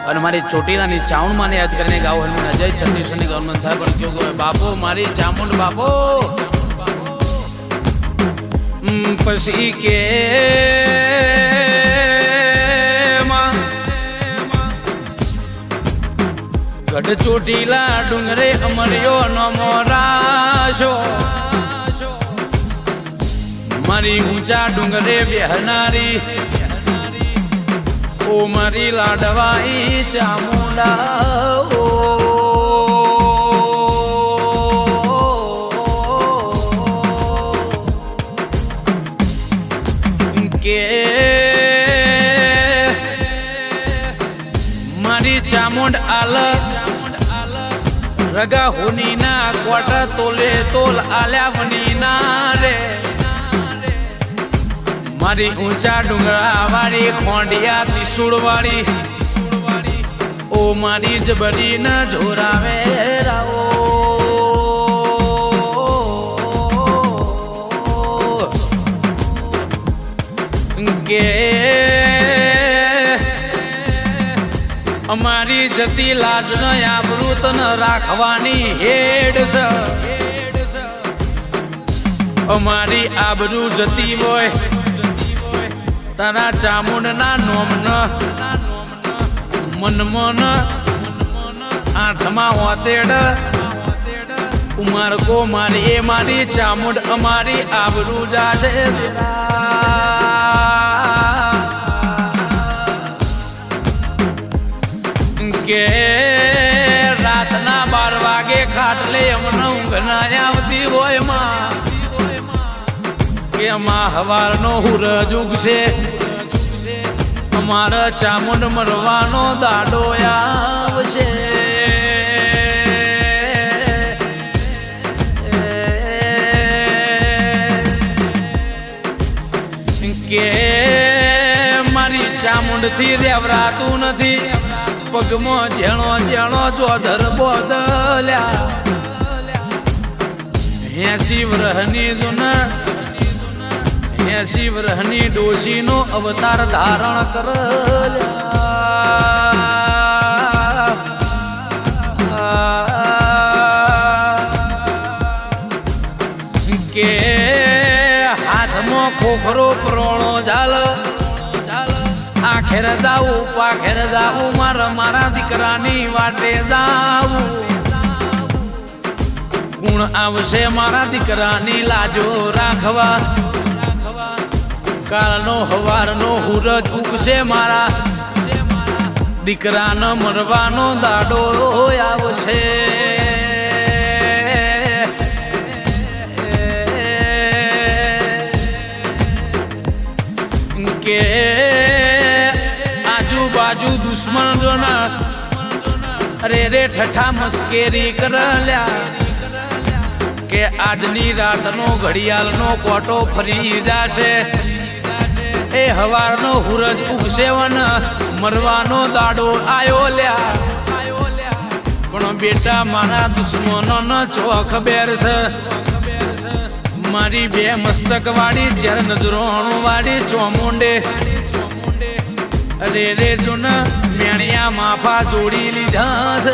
અને મારી ચોટીલાની ચાવણમાંને યાદ કરીને ગાવ હનુમાન અજય છત્રીસની ગવર્મેન્ટ થાય પણ કેવું કહે બાપો મારી ચામુંડ બાપો પછી કે ગઢ ચોટીલા ડુંગરે અમર્યો નમો રાશો મારી ઊંચા ડુંગરે બેહનારી ઓ મારી લાડવાઈ ચામુંડા કે મારી ચામુંડ આલ રગા હોની ના કોટ તોલે તોલ આલ્યા વની ના રે મારી ઊંચા ડુંગરા વાળી ખોંડિયા ત્રિશુળ વાળી ઓ મારી જબરી ન જોરાવે રાવો કે અમારી જતી લાજ ન આબરૂ તન રાખવાની હેડ છે અમારી આબરૂ જતી હોય તારા ચામુંડ ના નોમ ન મનમોન આઠમાં હોતેડ ઉમર કો મારી એ મારી ચામુંડ અમારી આબરૂ જાશે કે રાતના 12 વાગે ખાટલે અમને ઊંઘ ના આવતી હોય માં કે માં હવારનો હુરજ ઉગશે અમારા ચામુંડ મરવાનો દાડો આવશે કે મારી ચામુંડ થી રેવરાતું નથી પગમાં જેણો જેણો ચોધર બોદલ્યા 80 વર્ષની જૂના 80 વર્ષની ડોશીનો અવતાર ધારણ કરલ્યા કે હાથમાં ખોખરો પ્રોણો ઝાલ આખેર જાવું પાખેર જાવું મારા દીકરાની વાટે જાવું ગુણ આવશે મારા દીકરાની લાજો રાખવા કાળનો હવારનો હુરજ ઉગશે મારા દીકરાનો મરવાનો દાડો આવશે કે આજુબાજુ દુશ્મનોના અરે રે ઠઠા મસ્કેરી કરલ્યા કે આજની રાતનો ઘડિયાળનો કોટો ફરી જાશે એ હવારનો હુરજ ઉગશે વન મરવાનો દાડો આયો લ્યા પણ બેટા મારા દુશ્મનો ન ચોખ બેર છે મારી 2 મસ્તક વાળી 4 નજરોણું વાળી ચોમુંડે અરે રે જોન મેણિયા માફા જોડી લીધા છે